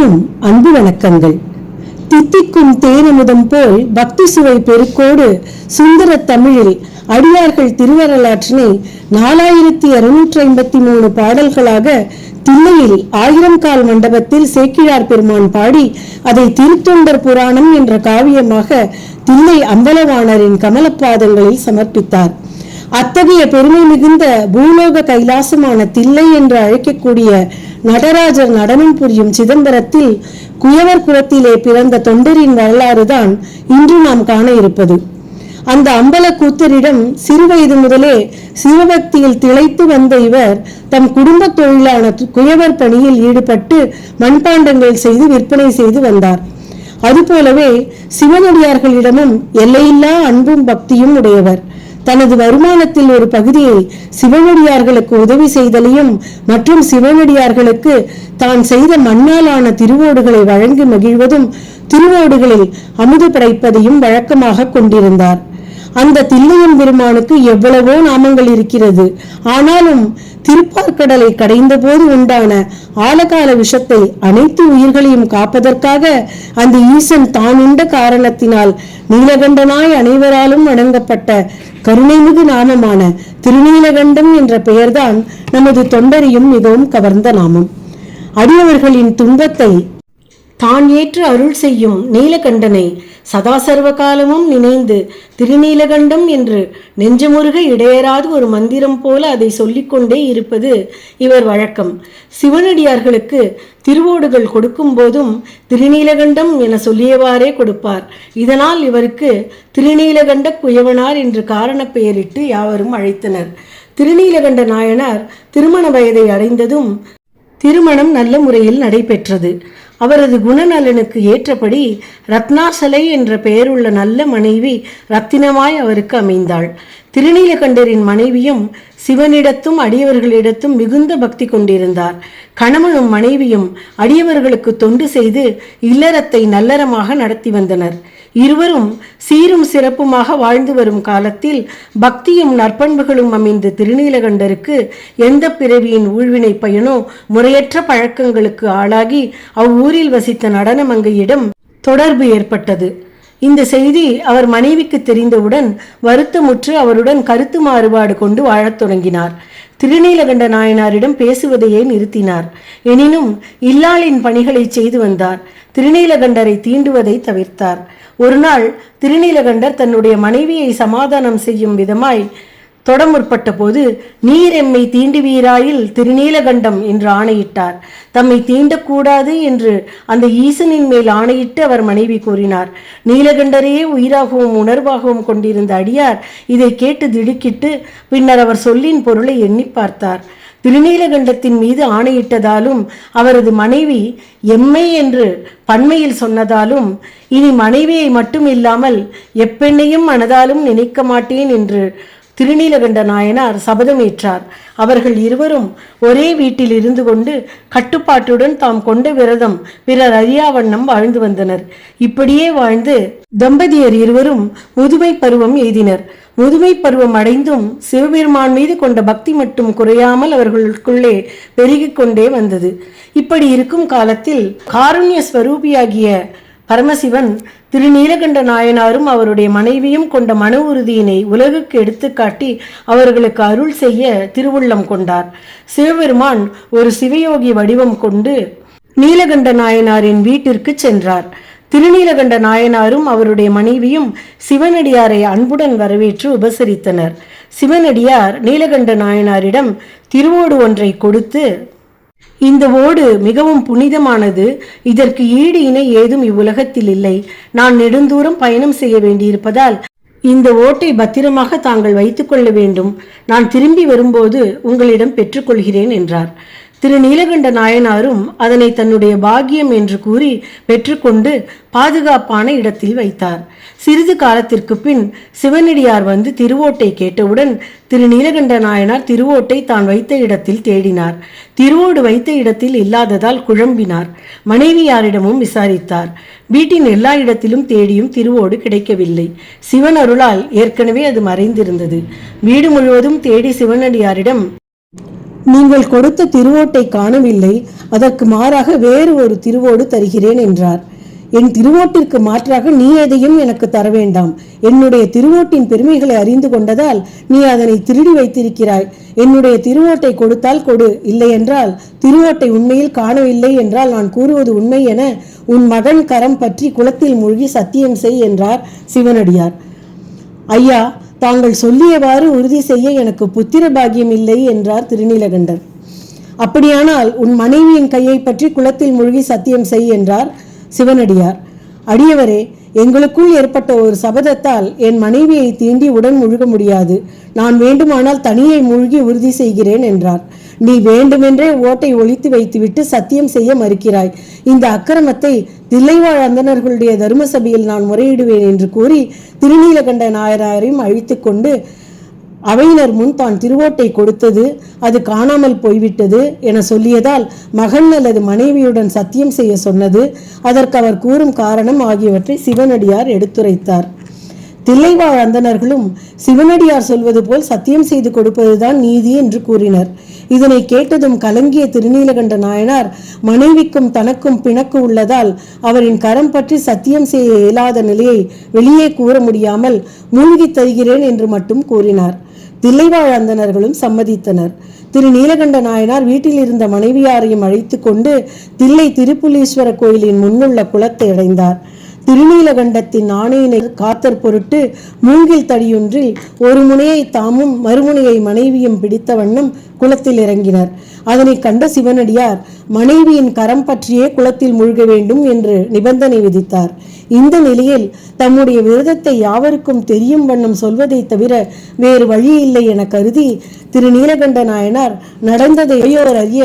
அனைவருக்கும் அன்பு வணக்கங்கள். தித்திக்கும் தேனமுதம் போல் பக்தி சுவை பெருக்கோடு சுந்தர தமிழில் அடியார்கள் திருவரலாற்றினை 4653 பாடல்களாக தில்லையில் 1000 கால் மண்டபத்தில் சேக்கிழார் பெருமான் பாடி அதை திருத்தொண்டர் புராணம் என்ற காவியமாக தில்லை அம்பலவாணரின் கமலப்பாதங்களில் சமர்ப்பித்தார். அத்தகைய பெருமை மிகுந்த பூலோக கைலாசமான தில்லை என்று அழைக்கக்கூடிய நடராஜர் நடனம் புரியும் சிதம்பரத்தில் குயவர் குலத்திலே பிறந்த தொண்டரின் வரலாறுதான் இன்று நாம் காண இருப்பது. அந்த அம்பல கூத்தரிடம் சிறுவயது முதலே சிவபக்தியில் திளைத்து வந்த இவர் தம் குடும்ப தொழிலான குயவர் பணியில் ஈடுபட்டு மண்பாண்டங்கள் செய்து விற்பனை செய்து வந்தார். அதுபோலவே சிவனடியார்களிடமும் எல்லையில்லா அன்பும் பக்தியும் உடையவர். தனது வருமானத்தில் ஒரு பகுதியை சிவனடியார்களுக்கு உதவி செய்தலையும் மற்றும் சிவனடியார்களுக்கு தான் செய்த மண்ணாலான திருவோடுகளை வழங்கி மகிழ்வதும் திருவோடுகளில் அமுது படைப்பதையும் வழக்கமாக கொண்டிருந்தார். அந்த தில்லையம் பெருமானுக்கு எவ்வளவோ நாமங்கள் இருக்கிறது. ஆனாலும் திருப்பார்கடலை கடைந்த போது உண்டான ஆழகால விஷத்தை அனைத்து உயிர்களையும் காப்பதற்காக அந்த ஈசன் தான் உண்ட காரணத்தினால் நீலகண்டனாய் அனைவராலும் வணங்கப்பட்ட கருணைமிகு நாமமான திருநீலகண்டம் என்ற பெயர்தான் நமது தொண்டரையும் மிகவும் கவர்ந்த நாமம். அடியவர்களின் துன்பத்தை தான் ஏற்று அருள் செய்யும் நீலகண்டனை சதா சர்வ காலமும் நினைந்து திருநீலகண்டம் என்று நெஞ்சமுருக இடையராது ஒரு மந்திரம் போல அதை சொல்லிக்கொண்டே இருப்பது இவர் வழக்கம். சிவனடியார்களுக்கு திருவோடுகள் கொடுக்கும் போதும் திருநீலகண்டம் என சொல்லியவாறே கொடுப்பார். இதனால் இவருக்கு திருநீலகண்ட குயவனார் என்று காரண பெயரிட்டு யாவரும் அழைத்தனர். திருநீலகண்ட நாயனார் திருமண வயதை அடைந்ததும் திருமணம் நல்ல முறையில் நடைபெற்றது. அவரது குணநலனுக்கு ஏற்றபடி ரத்னாசலை என்ற பெயருள்ள நல்ல மனைவி ரத்தினமாய் அவருக்கு அமைந்தாள். திருநீலகண்டரின் மனைவியும் சிவனிடத்தும் அடியவர்களிடத்தும் மிகுந்த பக்தி கொண்டிருந்தார். கணவனும் மனைவியும் அடியவர்களுக்கு தொண்டு செய்து இல்லறத்தை நல்லறமாக நடத்தி வந்தனர். இருவரும் சீரும் சிறப்புமாக வாழ்ந்து வரும் காலத்தில் பக்தியும் நற்பண்புகளும் அமைந்த திருநீலகண்டருக்கு எந்த பிறவியின் ஊழ்வினை பயனோ முறையற்ற பழக்கங்களுக்கு ஆளாகி அவ்வூரில் வசித்த நடனமங்கையிடம் தொடர்பு ஏற்பட்டது. இந்த செய்தி அவர் மனைவிக்கு தெரிந்தவுடன் வருத்தமுற்று அவருடன் கருத்து மாறுபாடு கொண்டு வாழத் தொடங்கினார். திருநீலகண்ட நாயனாரிடம் பேசுவதையே நிறுத்தினார். எனினும் இல்லாளின் பணிகளை செய்து வந்தார். திருநீலகண்டரை தீண்டுவதை தவிர்த்தார். ஒரு நாள் திருநீலகண்டர் தன்னுடைய மனைவியை சமாதானம் செய்யும் விதமாய் தொட முற்பட்ட போது, நீர் எம்மை தீண்டுவீராயில் திருநீலகண்டம் என்று ஆணையிட்டார். தம்மை தீண்டக்கூடாது என்று அந்த ஈசனின் மேல் ஆணையிட்டு அவர் மனைவி கூறினார். நீலகண்டரையே உயிராகவும் உணர்வாகவும் கொண்டிருந்த அடியார் இதை கேட்டு திடுக்கிட்டு பின்னர் அவர் சொல்லின் பொருளை எண்ணி பார்த்தார். திருநீலகண்டத்தின் மீது ஆணையிட்டதாலும் அவரது மனைவி எம்மை என்று பன்மையில் சொன்னதாலும் இனி மனைவியை மட்டும் இல்லாமல் எப்பெண்ணையும் மனதாலும் நினைக்க மாட்டேன் என்று திருநீலகண்ட நாயனார் சபதமேற்றார். அவர்கள் இருவரும் ஒரே வீட்டில் இருந்து கொண்டு கட்டுப்பாட்டுடன் தாம் கொண்ட விரதம் பிறர் அறியாவண்ணம் வாழ்ந்து வந்தனர். இப்படியே வாழ்ந்து தம்பதியர் இருவரும் முதுமை பருவம் எய்தினர். முதுமை பருவம் அடைந்தும் சிவபெருமான் மீது கொண்ட பக்தி மட்டும் குறையாமல் அவர்களுக்குள்ளே பெருகிக் கொண்டே வந்தது. இப்படி இருக்கும் காலத்தில் காருண்ய ஸ்வரூபியாகிய பரமசிவன் திருநீலகண்ட நாயனாரும் அவருடைய மனைவியும் கொண்ட மன உறுதியினை உலகுக்கு எடுத்துக்காட்டி அவர்களுக்கு அருள் செய்ய திருவுள்ளம் கொண்டார். சிவபெருமான் ஒரு சிவயோகி வடிவம் கொண்டு நீலகண்ட நாயனாரின் வீட்டிற்கு சென்றார். திருநீலகண்ட நாயனாரும் அவருடைய மனைவியும் சிவனடியாரை அன்புடன் வரவேற்று உபசரித்தனர். சிவனடியார் நீலகண்ட நாயனாரிடம் திருவோடு ஒன்றை கொடுத்து, இந்த ஓடு மிகவும் புனிதமானது. இதற்கு ஈடு இணை ஏதும் இவ்வுலகத்தில் இல்லை. நான் நெடுந்தூரம் பயணம் செய்ய வேண்டியிருப்பதால் இந்த ஓட்டை பத்திரமாக தாங்கள் வைத்துக் கொள்ள வேண்டும். நான் திரும்பி வரும்போது உங்களிடம் பெற்றுக்கொள்கிறேன் என்றார். திரு நீலகண்ட நாயனாரும் அதனை தன்னுடைய பாக்கியம் என்று கூறி பெற்றுக்கொண்டு பாதுகாப்பான இடத்தில் வைத்தார். சிறிது காலத்திற்கு பின் சிவனடியார் வந்து திருவோட்டை கேட்டவுடன் திரு நீலகண்ட நாயனார் திருவோட்டை தான் வைத்த இடத்தில் தேடினார். திருவோடு வைத்த இடத்தில் இல்லாததால் குழம்பினார். மனைவியாரிடமும் விசாரித்தார். வீட்டின் எல்லா இடத்திலும் தேடியும் திருவோடு கிடைக்கவில்லை. சிவன் அருளால் ஏற்கனவே அது மறைந்திருந்தது. வீடு முழுவதும் தேடி சிவனடியாரிடம் நீங்கள் கொடுத்த திருவோட்டை காணவில்லை, அதற்கு மாறாக வேறு ஒரு திருவோடு தருகிறேன் என்றார். என் திருவோட்டிற்கு மாற்றாக நீ எதையும் எனக்கு தர வேண்டாம். என்னுடைய திருவோட்டின் பெருமைகளை அறிந்து கொண்டதால் நீ அதனை திருடி வைத்திருக்கிறாய். என்னுடைய திருவோட்டை கொடுத்தால் கொடு, இல்லை என்றால் திருவோட்டை உண்மையில் காணவில்லை என்றால் நான் கூறுவது உண்மை என உன் மகன் கரம் பற்றி குளத்தில் மூழ்கி சத்தியம் செய் என்றார் சிவனடியார். ஐயா, தாங்கள் சொல்லியவாறு உறுதி செய்ய எனக்கு புத்திர பாக்கியம் இல்லை என்றார் திருநீலகண்டர். அப்படியானால் உன் மனைவியின் கையை பற்றி குளத்தில் மூழ்கி சத்தியம் செய் என்றார் சிவனடியார். அடியவரே, எங்களுக்குள் ஏற்பட்ட ஒரு சபதத்தால் என் மனைவியை தீண்டி உடன் முழுக முடியாது. நான் வேண்டுமானால் தனியை மூழ்கி உறுதி செய்கிறேன் என்றார். நீ வேண்டுமென்றே ஓட்டை ஒழித்து வைத்துவிட்டு சத்தியம் செய்ய மறுக்கிறாய். இந்த அக்கிரமத்தை தில்லைவாழ் அந்தணர்களுடைய தர்ம சபையில் நான் முறையிடுவேன் என்று கூறி திருநீலகண்ட நாயனாரையும் அழித்து கொண்டு அவையினர் முன் தான் திருவோட்டை கொடுத்தது அது காணாமல் போய்விட்டது என சொல்லியதால் மகன் அல்லது மனைவியுடன் சத்தியம் செய்ய சொன்னது, அதற்கு அவர் கூறும் காரணம் ஆகியவற்றை சிவனடியார் எடுத்துரைத்தார். தில்லைவாழ் அந்தணர்களும் சிவனடியார் சொல்வது போல் சத்தியம் செய்து கொடுப்பதுதான் நீதி என்று கூறினர். இதனை கேட்டதும் கலங்கிய திருநீலகண்ட நாயனார் மனைவிக்கும் தனக்கும் பிணக்கு உள்ளதால் அவரின் கரம் பற்றி சத்தியம் செய்ய இயலாத நிலையை வெளியே கூற முடியாமல் மூழ்கி தருகிறேன் என்று மட்டும் கூறினார். தில்லைவாழ் அந்தணர்களும் சம்மதித்தனர். திரு நீலகண்ட நாயனார் வீட்டில் இருந்த மனைவியாரையும் அழைத்து கொண்டு தில்லை திருப்புலீஸ்வர கோயிலின் முன்னுள்ள குளத்தை அடைந்தார். திருநீலகண்டத்தின் ஆணையினை காத்தற் பொருட்டு மூங்கில் தடியொன்றில் ஒரு முனையை தாமும் மறுமுனையை மனைவியும் பிடித்த வண்ணம் குளத்தில் இறங்கினர். அதனை கண்ட சிவனடியார் மனைவியின் கரம் பற்றியே குளத்தில் மூழ்க வேண்டும் என்று நிபந்தனை விதித்தார். இந்த நிலையில் தம்முடைய விரதத்தை யாவருக்கும் தெரியும் வண்ணம் சொல்வதை தவிர வேறு வழி இல்லை என கருதி திரு நீலகண்ட நாயனார் நடந்ததை அவையோர் அறிய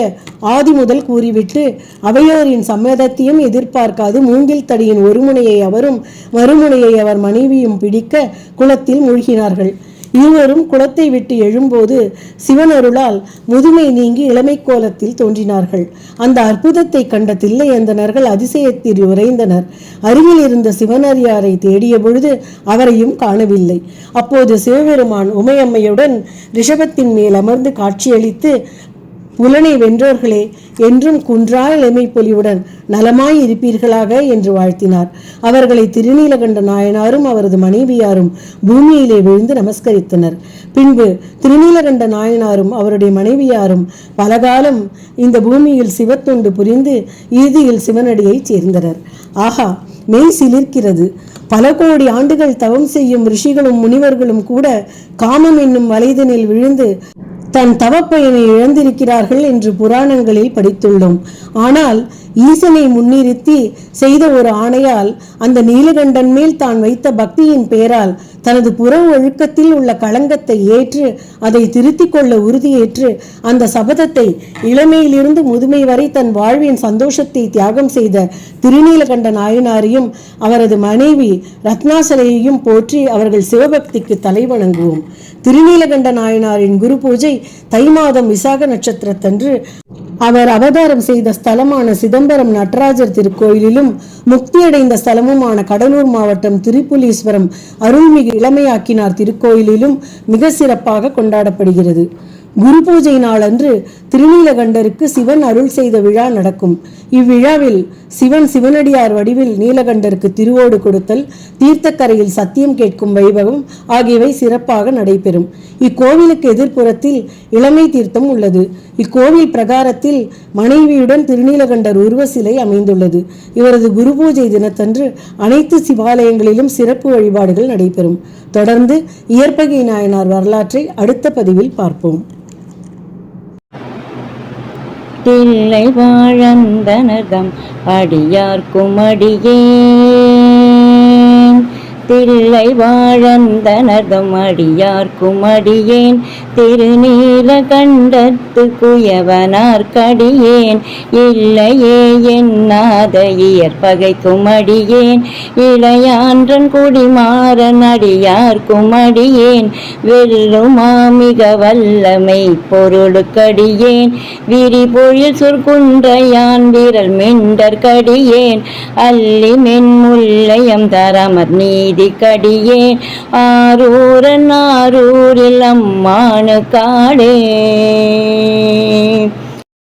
ஆதி முதல் கூறிவிட்டு அவையோரின் சம்மதத்தையும் எதிர்பார்க்காது மூங்கில் தடியின் ஒரு முனையை அவரும் மறுமுனையை அவர் மனைவியும் பிடிக்க குளத்தில் மூழ்கினார்கள். இருவரும் குளத்தை விட்டு எழும்போது சிவன் அருளால் முதுமை நீங்கி இளமை கோலத்தில் தோன்றினார்கள். அந்த அற்புதத்தை கண்ட தில்லை அந்தணர்கள் அதிசயத்தில் உறைந்தனர். அருகில் இருந்த சிவனடியாரை தேடிய பொழுது அவரையும் காணவில்லை. அப்போது சிவபெருமான் உமையம்மையுடன் ரிஷபத்தின் மேல் அமர்ந்து காட்சியளித்து, புலனை வென்றோர்களே, என்றும் குன்றா இளமை பொலிவுடன் நலமாய் இருப்பீர்களாக என்று வாழ்த்தினார். அவர்களை திருநீலகண்ட நாயனாரும் அவரது மனைவியாரும் பூமியிலே விழுந்து நமஸ்கரித்தனர். பின்பு திருநீலகண்ட நாயனாரும் அவருடைய மனைவியாரும் பலகாலம் இந்த பூமியில் சிவத்தொண்டு புரிந்து இறுதியில் சிவனடியை சேர்ந்தனர். ஆஹா, மெய் சிலிர்க்கிறது. பல கோடி ஆண்டுகள் தவம் செய்யும் ரிஷிகளும் முனிவர்களும் கூட காமம் என்னும் வலைதனில் விழுந்து தன் தவப்பயனை இழந்திருக்கிறார்கள் என்று புராணங்களில் படித்துள்ளோம். ஆனால் ஈசனை முன்னிறுத்தி செய்த ஒரு ஆணையால் அந்த நீலகண்டன் மேல் தான் வைத்த பக்தியின் பெயரால் தனது புற ஒழுக்கத்தில் உள்ள களங்கத்தை ஏற்று அதை திருத்திக் கொள்ள உறுதியேற்று அந்த சபதத்தை இளமையிலிருந்து முதுமை வரை தன் வாழ்வின் சந்தோஷத்தை தியாகம் செய்த திருநீலகண்ட நாயனாரையும் அவரது மனைவி ரத்னாசலையையும் போற்றி அவர்கள் சிவபக்திக்கு தலை வணங்குவோம். திருநீலகண்ட நாயனாரின் குரு பூஜை தை மாதம் விசாக நட்சத்திரத்தன்று அவர் அவதாரம் செய்த ஸ்தலமான சிதம்பரம் நடராஜர் திருக்கோயிலிலும் முக்தியடைந்த ஸ்தலமுமான கடலூர் மாவட்டம் திருப்புலீஸ்வரம் அருள்மிகு இளமையாக்கினார் திருக்கோயிலிலும் மிக சிறப்பாக கொண்டாடப்படுகிறது. குரு பூஜை நாளன்று திருநீலகண்டருக்கு சிவன் அருள் செய்த விழா நடக்கும். இவ்விழாவில் சிவன் சிவனடியார் வடிவில் நீலகண்டருக்கு திருவோடு கொடுத்தல், தீர்த்தக்கரையில் சத்தியம் கேட்கும் வைபவம் ஆகியவை சிறப்பாக நடைபெறும். இக்கோவிலுக்கு எதிர்ப்புறத்தில் இளமை தீர்த்தம் உள்ளது. இக்கோவில் பிரகாரத்தில் மனைவியுடன் திருநீலகண்டர் உருவ சிலை அமைந்துள்ளது. இவரது குரு பூஜை தினத்தன்று அனைத்து சிவாலயங்களிலும் சிறப்பு வழிபாடுகள் நடைபெறும். தொடர்ந்து இயற்பகை நாயனார் வரலாற்றை அடுத்த பதிவில் பார்ப்போம். தில்லை வாழந்தனர்தம் அடியார்க்கும் அடியேன், தில்லை வாழந்தனர்தம் அடியார்க்கும் அடியேன், திருநீலகண்டத்து குயவனார் கடியேன், இல்லையே என்னாத இயற்பகைக்கும் அடியேன், இளையான்றன் குடிமாறன் அடியார்க்கும் அடியேன், வெல்லுமா மிக வல்லமை பொருளுக்கடியேன், விரிபொழில் சொற்குன்றையான் விரல் மெண்டற்கடியேன், அல்லி மென்முல்லையம் தரமர் நீதி நீதிக்கடியேன் ஆரூரன் ஆரூரில் அம்மானு காடே